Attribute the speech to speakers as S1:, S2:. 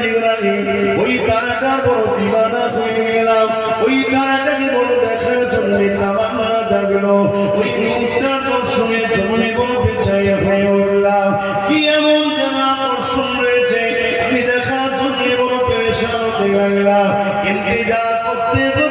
S1: ইব্রাহিম ওই তারাটা বড় দিবানা হয়ে গেলাম ওই তারাটাকে বড় দেখার জন্য তামান্না জাগল ওই নূরটার দর্শনে জমনে বড় পেছাইয়া হয়ে উঠলাম কি এমন যেন আকর্ষণ রয়েছে আমি দেখার জন্য বড় পেরেশান হতে লাগলাম ইন্তজার করতে